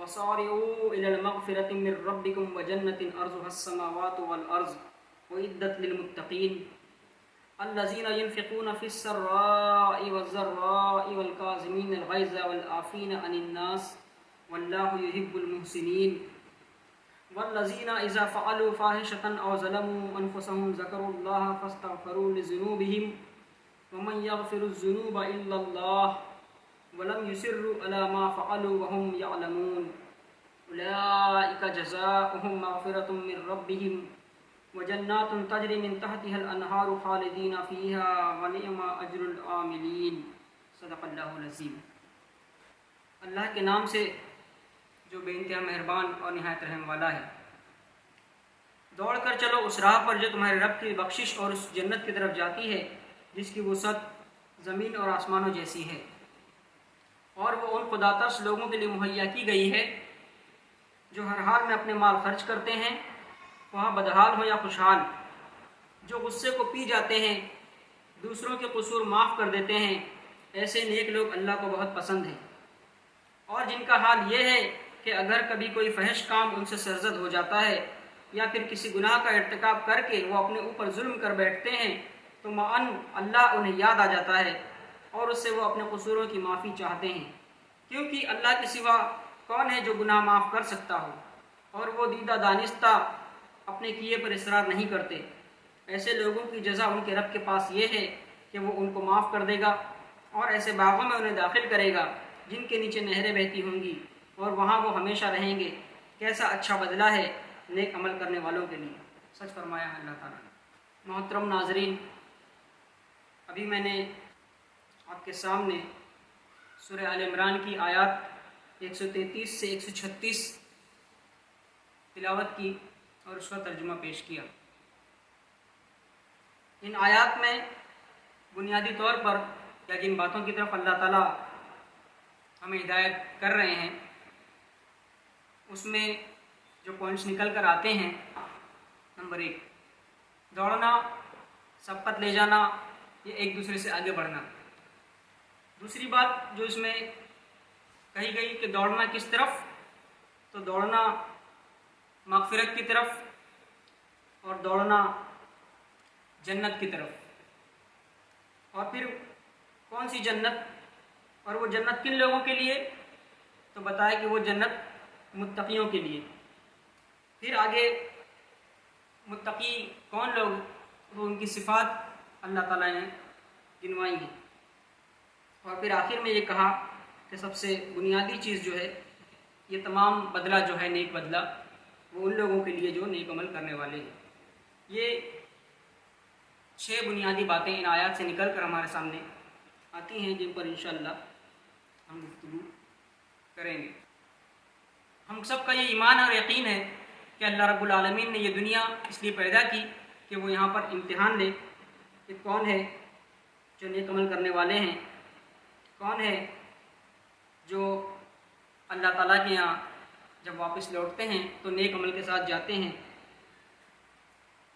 وسارعوا إلى المغفرة من ربكم وجنة أرضها السماوات والأرض أعدت للمتقين الذين ينفقون في السراء والضراء والكاظمين الغيظ والعافين عن الناس والله يحب المحسنين والذين إذا فعلوا فاحشة أو ظلموا أنفسهم ذكروا الله فاستغفروا لذنوبهم ومن يغفر الذنوب إلا الله ولم يصروا على ما فعلوا وهم يعلمون أولئك جزاؤهم مغفرة من ربهم وجنات تجری من تحتها الانہار خالدین فیہا ونعم اجر العاملین۔ صدق اللہ العظیم۔ اللہ کے نام سے جو بے انتہا مہربان اور نہایت رحم والا ہے۔ دوڑ کر چلو اس راہ پر جو تمہارے رب کی بخشش اور اس جنت کی طرف جاتی ہے جس کی وسعت زمین اور آسمانوں جیسی ہے، اور وہ ان خدا ترس لوگوں کے لیے مہیا کی گئی ہے جو ہر حال میں اپنے مال خرچ کرتے ہیں، وہاں بدحال ہو یا خوشحال، جو غصے کو پی جاتے ہیں، دوسروں کے قصور معاف کر دیتے ہیں، ایسے نیک لوگ اللہ کو بہت پسند ہیں۔ اور جن کا حال یہ ہے کہ اگر کبھی کوئی فحش کام ان سے سرزد ہو جاتا ہے یا پھر کسی گناہ کا ارتکاب کر کے وہ اپنے اوپر ظلم کر بیٹھتے ہیں تو معاً اللہ انہیں یاد آ جاتا ہے اور اس سے وہ اپنے قصوروں کی معافی چاہتے ہیں، کیونکہ اللہ کے سوا کون ہے جو گناہ معاف کر سکتا ہو، اور وہ دیدہ دانستہ اپنے کیے پر اصرار نہیں کرتے۔ ایسے لوگوں کی جزا ان کے رب کے پاس یہ ہے کہ وہ ان کو معاف کر دے گا اور ایسے باغوں میں انہیں داخل کرے گا جن کے نیچے نہریں بہتی ہوں گی، اور وہاں وہ ہمیشہ رہیں گے۔ کیسا اچھا بدلہ ہے نیک عمل کرنے والوں کے لیے۔ سچ فرمایا ہے اللہ تعالیٰ نے۔ محترم ناظرین، ابھی میں نے آپ کے سامنے سورہ آل عمران کی آیات 133 سے 136 تلاوت کی اور اس کا ترجمہ پیش کیا۔ ان آیات میں بنیادی طور پر یا جن باتوں کی طرف اللہ تعالیٰ ہمیں ہدایت کر رہے ہیں اس میں جو پوائنٹس نکل کر آتے ہیں، نمبر 1، دوڑنا، سبقت لے جانا، یہ ایک دوسرے سے آگے بڑھنا۔ دوسری بات جو اس میں کہی گئی کہ دوڑنا کس طرف، تو دوڑنا مغفرت کی طرف اور دوڑنا جنت کی طرف۔ اور پھر کون سی جنت اور وہ جنت کن لوگوں کے لیے، تو بتایا کہ وہ جنت متقیوں کے لیے۔ پھر آگے متقی کون لوگ، وہ ان کی صفات اللہ تعالیٰ نے گنوائی ہیں، اور پھر آخر میں یہ کہا کہ سب سے بنیادی چیز جو ہے، یہ تمام بدلہ جو ہے نیک بدلہ، وہ ان لوگوں کے لیے جو نیک عمل کرنے والے ہیں۔ یہ 6 بنیادی باتیں ان آیات سے نکل کر ہمارے سامنے آتی ہیں جن پر انشاءاللہ ہم گفتگو کریں گے۔ ہم سب کا یہ ایمان اور یقین ہے کہ اللہ رب العالمین نے یہ دنیا اس لیے پیدا کی کہ وہ یہاں پر امتحان لے کہ کون ہے جو نیک عمل کرنے والے ہیں، کون ہے جو اللہ تعالیٰ کے یہاں جب واپس لوٹتے ہیں تو نیک عمل کے ساتھ جاتے ہیں۔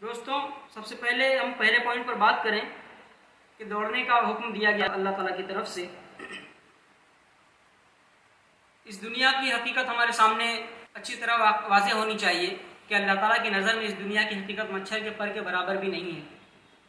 دوستوں، سب سے پہلے ہم پہلے پوائنٹ پر بات کریں کہ دوڑنے کا حکم دیا گیا اللہ تعالیٰ کی طرف سے۔ اس دنیا کی حقیقت ہمارے سامنے اچھی طرح واضح ہونی چاہیے کہ اللہ تعالیٰ کی نظر میں اس دنیا کی حقیقت مچھر کے پر کے برابر بھی نہیں ہے۔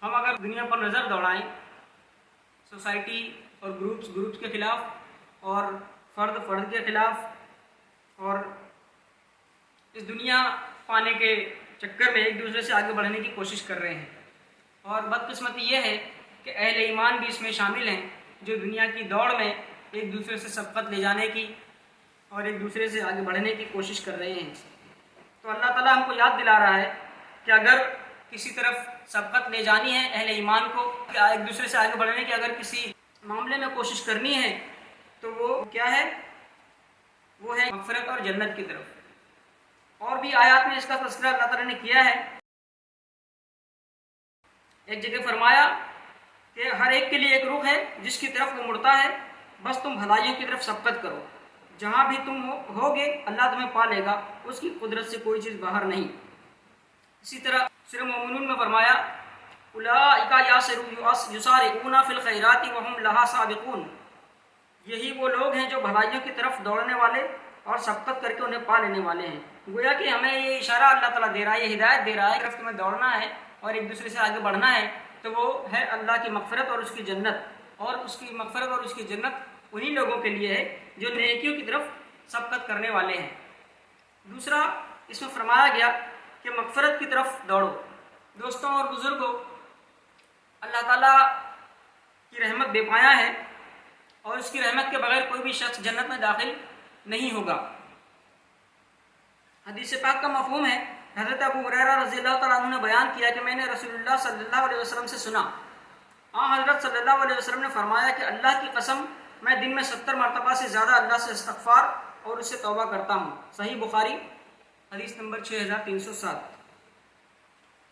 ہم اگر دنیا پر نظر دوڑائیں سوسائٹی اور گروپس کے خلاف اور فرد کے خلاف، اور اس دنیا پانے کے چکر میں ایک دوسرے سے آگے بڑھنے کی کوشش کر رہے ہیں، اور بدقسمتی یہ ہے کہ اہل ایمان بھی اس میں شامل ہیں جو دنیا کی دوڑ میں ایک دوسرے سے سبقت لے جانے کی اور ایک دوسرے سے آگے بڑھنے کی کوشش کر رہے ہیں۔ تو اللہ تعالیٰ ہم کو یاد دلا رہا ہے کہ اگر کسی طرف سبقت لے جانی ہے اہل ایمان کو، ایک دوسرے سے آگے بڑھنے کی اگر کسی معاملے میں کوشش کرنی ہے تو وہ کیا ہے، وہ ہے مغفرت اور جنت کی طرف۔ اور بھی آیات میں اس کا تذکرہ اللہ تعالیٰ نے کیا ہے۔ ایک جگہ فرمایا کہ ہر ایک کے لیے ایک رخ ہے جس کی طرف وہ مڑتا ہے، بس تم بھلائیوں کی طرف سبقت کرو، جہاں بھی تم ہوگے اللہ تمہیں پا لے گا، اس کی قدرت سے کوئی چیز باہر نہیں۔ اسی طرح سورہ مومنون میں فرمایا اولئک یسارعون فی الخیرات وہم لہا سابقون، یہی وہ لوگ ہیں جو بھلائیوں کی طرف دوڑنے والے اور سبقت کر کے انہیں پا لینے والے ہیں۔ گویا کہ ہمیں یہ اشارہ اللہ تعالیٰ دے رہا ہے، یہ ہدایت دے رہا ہے کہ میں دوڑنا ہے اور ایک دوسرے سے آگے بڑھنا ہے، تو وہ ہے اللہ کی مغفرت اور اس کی جنت، اور اس کی مغفرت اور اس کی جنت انہی لوگوں کے لیے ہے جو نیکیوں کی طرف سبقت کرنے والے ہیں۔ دوسرا اس میں فرمایا گیا کہ مغفرت کی طرف دوڑو۔ دوستوں اور بزرگوں، اللہ تعالیٰ کی رحمت بے پایا ہے اور اس کی رحمت کے بغیر کوئی بھی شخص جنت میں داخل نہیں ہوگا۔ حدیث پاک کا مفہوم ہے، حضرت ابو ہریرہ رضی اللہ تعالیٰ عنہ نے بیان کیا کہ میں نے رسول اللہ صلی اللہ علیہ وسلم سے سنا، حضرت صلی اللہ علیہ وسلم نے فرمایا کہ اللہ کی قسم میں دن میں 70 مرتبہ سے زیادہ اللہ سے استغفار اور اس سے توبہ کرتا ہوں۔ صحیح بخاری حدیث نمبر 6307۔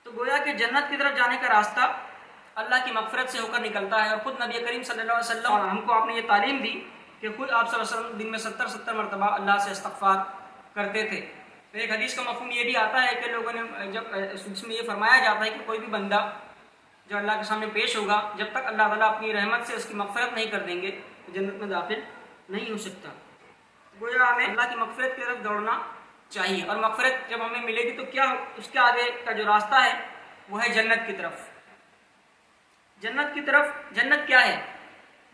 تو گویا کہ جنت کی طرف جانے کا راستہ اللہ کی مغفرت سے ہو کر نکلتا ہے، اور خود نبی کریم صلی اللہ علیہ وسلم ہم کو آپ نے یہ تعلیم دی کہ خود آپ صلی اللہ علیہ وسلم دن میں 70 مرتبہ اللہ سے استغفار کرتے تھے۔ تو ایک حدیث کا مفہوم یہ بھی آتا ہے کہ لوگوں نے جب اس میں یہ فرمایا جاتا ہے کہ کوئی بھی بندہ جو اللہ کے سامنے پیش ہوگا، جب تک اللہ تعالیٰ اپنی رحمت سے اس کی مغفرت نہیں کر دیں گے تو جنت میں داخل نہیں ہو سکتا۔ گویا ہمیں اللہ کی مغفرت کی طرف دوڑنا چاہیے، اور مغفرت جب ہمیں ملے گی تو کیا اس کے آگے کا جو راستہ ہے وہ ہے جنت کی طرف۔ جنت کی طرف، جنت کیا ہے؟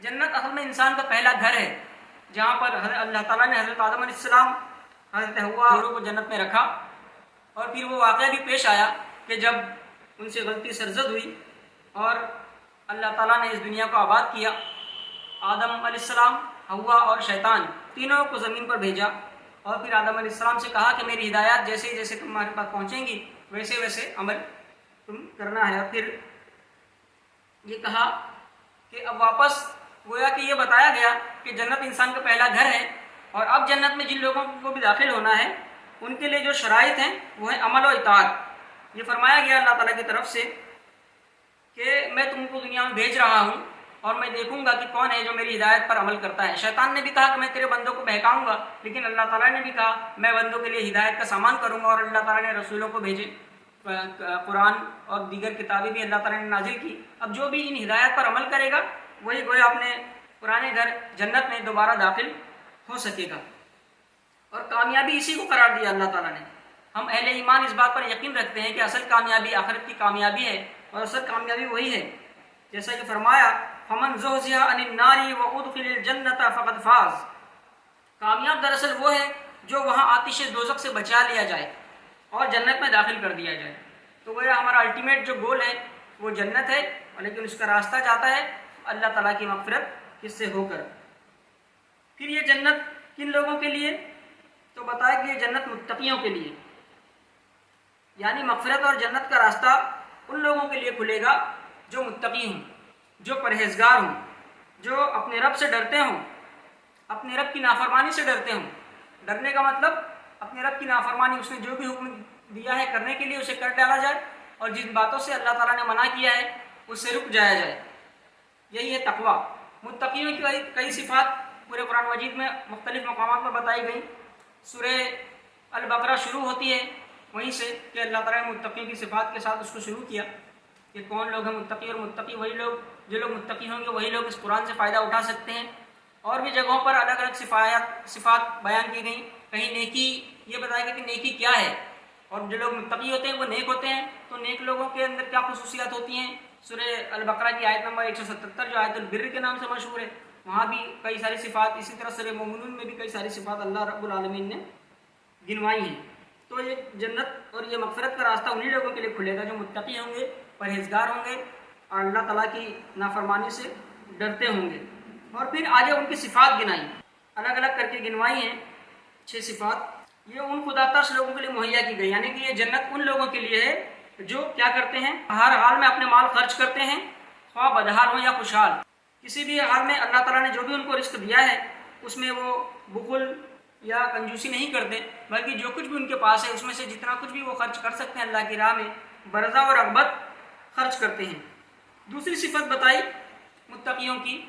جنت اصل میں انسان کا پہلا گھر ہے، جہاں پر اللہ تعالیٰ نے حضرت آدم علیہ السلام، حضرت حوا دونوں کو جنت میں رکھا، اور پھر وہ واقعہ بھی پیش آیا کہ جب ان سے غلطی سرزد ہوئی اور اللہ تعالیٰ نے اس دنیا کو آباد کیا، آدم علیہ السلام، حوا اور شیطان تینوں کو زمین پر بھیجا، اور پھر آدم علیہ السلام سے کہا کہ میری ہدایات جیسے جیسے تمہارے پاس پہنچیں گی ویسے ویسے عمل تم کرنا ہے۔ اور پھر یہ کہا کہ اب واپس گویا کہ یہ بتایا گیا کہ جنت انسان کا پہلا گھر ہے، اور اب جنت میں جن لوگوں کو بھی داخل ہونا ہے ان کے لیے جو شرائط ہیں وہ ہے عمل و اطاعت۔ یہ فرمایا گیا اللہ تعالیٰ کی طرف سے کہ میں تم کو دنیا میں بھیج رہا ہوں اور میں دیکھوں گا کہ کون ہے جو میری ہدایت پر عمل کرتا ہے۔ شیطان نے بھی کہا کہ میں تیرے بندوں کو بہکاؤں گا، لیکن اللہ تعالیٰ نے بھی کہا میں بندوں کے لیے ہدایت کا سامان کروں گا، اور اللہ تعالیٰ نے رسولوں کو بھیجے، قرآن اور دیگر کتابیں بھی اللہ تعالیٰ نے نازل کی۔ اب جو بھی ان ہدایت پر عمل کرے گا وہی گویا اپنے پرانے گھر جنت میں دوبارہ داخل ہو سکے گا، اور کامیابی اسی کو قرار دیا اللہ تعالیٰ نے۔ ہم اہل ایمان اس بات پر یقین رکھتے ہیں کہ اصل کامیابی آخرت کی کامیابی ہے، اور اصل کامیابی وہی ہے جیسا کہ فرمایا فمن زحزح عن النار وادخل الجنة فقد فاز۔ کامیاب دراصل وہ ہے جو وہاں آتش دوزخ سے بچا لیا جائے اور جنت میں داخل کر دیا جائے۔ تو وہ ہمارا الٹیمیٹ جو گول ہے وہ جنت ہے، لیکن اس کا راستہ جاتا ہے اللہ تعالیٰ کی مغفرت کس سے ہو کر۔ پھر یہ جنت کن لوگوں کے لیے؟ تو بتایا کہ یہ جنت متقیوں کے لیے، یعنی مغفرت اور جنت کا راستہ ان لوگوں کے لیے کھلے گا جو متقی ہوں، جو پرہیزگار ہوں، جو اپنے رب سے ڈرتے ہوں، اپنے رب کی نافرمانی سے ڈرتے ہوں۔ ڈرنے کا مطلب اپنے رب کی نافرمانی، اس نے جو بھی حکم دیا ہے کرنے کے لیے اسے کر ڈالا جائے، اور جن باتوں سے اللہ تعالیٰ نے منع کیا ہے اس سے رک جایا جائے۔ یہی ہے تقویٰ۔ متقیوں کی کئی صفات پورے قرآن مجید میں مختلف مقامات پر بتائی گئی۔ سورہ البقرہ شروع ہوتی ہے وہیں سے کہ اللہ تعالیٰ نے متقیوں کی صفات کے ساتھ اس کو شروع کیا کہ کون لوگ ہیں متقی، اور متقی وہی لوگ، جو لوگ متقی ہوں گے وہی لوگ اس قرآن سے فائدہ اٹھا سکتے ہیں۔ اور بھی جگہوں پر الگ الگ صفات بیان کی گئیں۔ کہیں نیکی یہ بتایا گیا کہ نیکی کیا ہے، اور جو لوگ متقی ہوتے ہیں وہ نیک ہوتے ہیں، تو نیک لوگوں کے اندر کیا خصوصیات ہوتی ہیں۔ سورہ البقرہ کی آیت نمبر 177 جو آیت البر کے نام سے مشہور ہے، وہاں بھی کئی ساری صفات، اسی طرح سورہ مومنون میں بھی کئی ساری صفات اللہ رب العالمین نے گنوائی ہیں۔ تو یہ جنت اور یہ مغفرت کا راستہ انہی لوگوں کے لیے کھلے گا جو متقی ہوں گے، پرہیزگار ہوں گے، اور اللہ تعالیٰ کی نافرمانی سے ڈرتے ہوں گے۔ اور پھر آگے ان کی صفات گنائی، الگ الگ کر کے گنوائی ہیں 6 صفات۔ یہ ان خدا ترس لوگوں کے لیے مہیا کی گئی، یعنی کہ یہ جنت ان لوگوں کے لیے ہے جو کیا کرتے ہیں، ہر حال میں اپنے مال خرچ کرتے ہیں، خواہ بدحال ہو یا خوشحال۔ کسی بھی حال میں اللہ تعالیٰ نے جو بھی ان کو رزق دیا ہے اس میں وہ بخل یا کنجوسی نہیں کرتے، بلکہ جو کچھ بھی ان کے پاس ہے اس میں سے جتنا کچھ بھی وہ خرچ کر سکتے ہیں اللہ کی راہ میں برضا اور رغبت خرچ کرتے ہیں۔ دوسری صفت بتائی متقیوں کی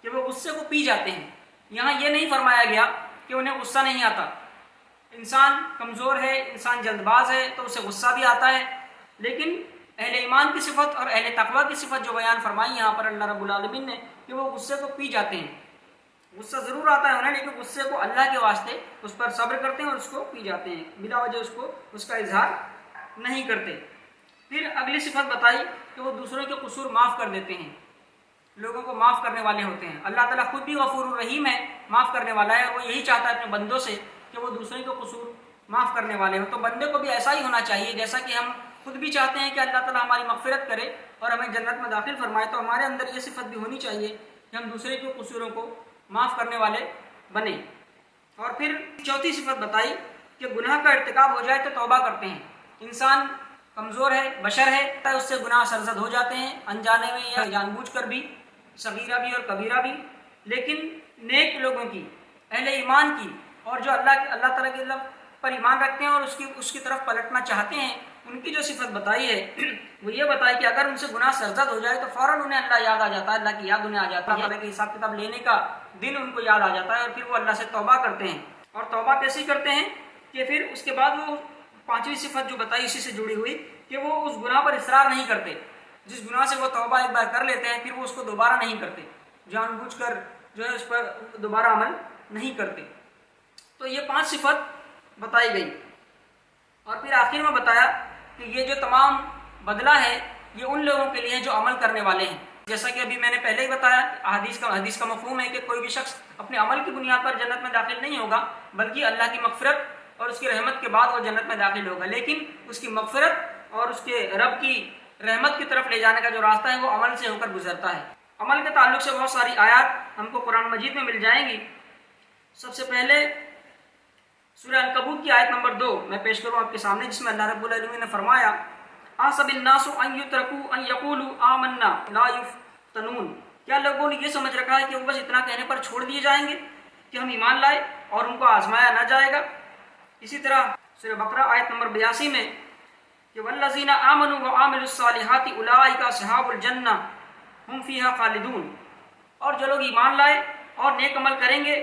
کہ وہ غصے کو پی جاتے ہیں۔ یہاں یہ نہیں فرمایا گیا کہ انہیں غصہ نہیں آتا۔ انسان کمزور ہے، انسان جلد باز ہے تو اسے غصہ بھی آتا ہے، لیکن اہل ایمان کی صفت اور اہل تقویٰ کی صفت جو بیان فرمائی یہاں پر اللہ رب العالمین نے کہ وہ غصے کو پی جاتے ہیں۔ غصہ ضرور آتا ہے انہیں، لیکن غصے کو اللہ کے واسطے اس پر صبر کرتے ہیں اور اس کو پی جاتے ہیں، بلا وجہ اس کا اظہار نہیں کرتے۔ پھر اگلی صفت بتائی کہ وہ دوسروں کے قصور معاف کر دیتے ہیں، لوگوں کو معاف کرنے والے ہوتے ہیں۔ اللہ تعالیٰ خود بھی غفور الرحیم ہے، معاف کرنے والا ہے، اور وہ یہی چاہتا ہے اپنے بندوں سے کہ وہ دوسروں کے قصور معاف کرنے والے ہوں۔ تو بندے کو بھی ایسا ہی ہونا چاہیے، جیسا کہ ہم خود بھی چاہتے ہیں کہ اللہ تعالیٰ ہماری مغفرت کرے اور ہمیں جنت میں داخل فرمائے، تو ہمارے اندر یہ صفت بھی ہونی چاہیے کہ ہم دوسرے کے قصوروں کو معاف کرنے والے بنیں۔ اور پھر چوتھی صفت بتائی کہ گناہ کا ارتکاب ہو جائے تو توبہ کرتے ہیں۔ انسان کمزور ہے، بشر ہے، اس سے گناہ سرزد ہو جاتے ہیں، انجانے میں یا جان بوجھ کر بھی، صغیرہ بھی اور کبیرہ بھی۔ لیکن نیک لوگوں کی، اہل ایمان کی، اور جو اللہ تعالیٰ کے پر ایمان رکھتے ہیں اور اس کی طرف پلٹنا چاہتے ہیں، ان کی جو صفت بتائی ہے وہ یہ بتائی کہ اگر ان سے گناہ سرزد ہو جائے تو فوراً انہیں اللہ یاد آ جاتا ہے، اللہ کی یاد انہیں آ جاتی ہے، اللہ کے حساب کتاب لینے کا دن ان کو یاد آ جاتا ہے، اور پھر وہ اللہ سے توبہ کرتے ہیں۔ اور توبہ کیسی کرتے ہیں کہ پھر اس کے بعد وہ پانچویں صفت جو بتائی اسی سے جڑی ہوئی کہ وہ اس گناہ پر اصرار نہیں کرتے۔ جس گناہ سے وہ توبہ ایک بار کر لیتے ہیں پھر وہ اس کو دوبارہ نہیں کرتے، جان بوجھ کر جو ہے اس پر دوبارہ عمل نہیں کرتے۔ تو یہ 5 صفت بتائی گئی، اور پھر آخر میں بتایا کہ یہ جو تمام بدلہ ہے یہ ان لوگوں کے لیے جو عمل کرنے والے ہیں۔ جیسا کہ ابھی میں نے پہلے ہی بتایا، حدیث کا مفہوم ہے کہ کوئی بھی شخص اپنے عمل کی بنیاد پر جنت میں داخل نہیں ہوگا، بلکہ اللہ کی مغفرت اور اس کی رحمت کے بعد وہ جنت میں داخل ہوگا۔ لیکن اس کی مغفرت اور اس کے رب کی رحمت کی طرف لے جانے کا جو راستہ ہے وہ عمل سے ہو کر گزرتا ہے۔ عمل کے تعلق سے بہت ساری آیات ہم کو قرآن مجید میں مل جائیں گی۔ سب سے پہلے سورہ عنکبوت کی آیت نمبر 2 میں پیش کروں آپ کے سامنے، جس میں اللہ رب العالمین نے فرمایا احسب الناس ان یترکوا ان یقولوا آمنا لا یفتنون، کیا لوگوں نے یہ سمجھ رکھا ہے کہ وہ بس اتنا کہنے پر چھوڑ دیے جائیں گے کہ ہم ایمان لائے اور ان کو آزمایا نہ جائے گا۔ اسی طرح سورہ بقرہ آیت نمبر 82 میں کہ والذین آمنوا وعملوا الصالحات اولئک اصحاب الجنہ ہم فیہا خالدون، اور جو لوگ ایمان لائے اور نیک عمل کریں گے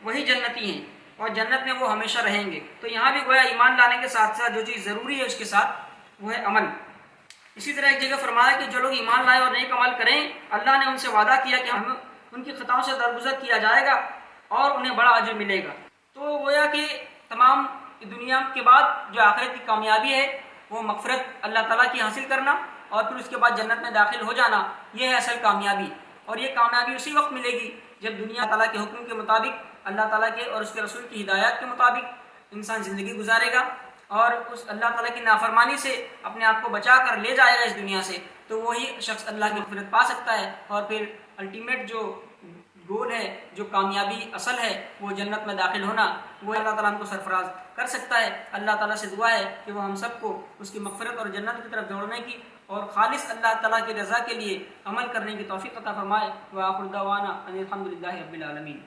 وہی جنتی ہیں اور جنت میں وہ ہمیشہ رہیں گے۔ تو یہاں بھی گویا ایمان لانے کے ساتھ ساتھ جو چیز ضروری ہے اس کے ساتھ وہ ہے عمل۔ اسی طرح ایک جگہ فرمایا کہ جو لوگ ایمان لائے اور نیک عمل کریں، اللہ نے ان سے وعدہ کیا کہ ہم ان کی خطاؤں سے درگزر کیا جائے گا اور انہیں بڑا اجر ملے گا۔ تو گویا کہ تمام دنیا کے بعد جو آخرت کی کامیابی ہے وہ مغفرت اللہ تعالیٰ کی حاصل کرنا اور پھر اس کے بعد جنت میں داخل ہو جانا، یہ ہے اصل کامیابی۔ اور یہ کامیابی اسی وقت ملے گی جب دنیا تعالیٰ کے حکم کے مطابق، اللہ تعالیٰ کے اور اس کے رسول کی ہدایات کے مطابق انسان زندگی گزارے گا اور اس اللہ تعالیٰ کی نافرمانی سے اپنے آپ کو بچا کر لے جائے گا اس دنیا سے، تو وہی شخص اللہ کی مغفرت پا سکتا ہے، اور پھر الٹیمیٹ جو گول ہے، جو کامیابی اصل ہے، وہ جنت میں داخل ہونا، وہ اللہ تعالیٰ ہم کو سرفراز کر سکتا ہے۔ اللہ تعالیٰ سے دعا ہے کہ وہ ہم سب کو اس کی مغفرت اور جنت کی طرف دوڑنے کی اور خالص اللہ تعالیٰ کی رضا کے لیے عمل کرنے کی توفیق عطا فرمائے۔ وآخر دعوانا ان الحمد للہ رب العالمین۔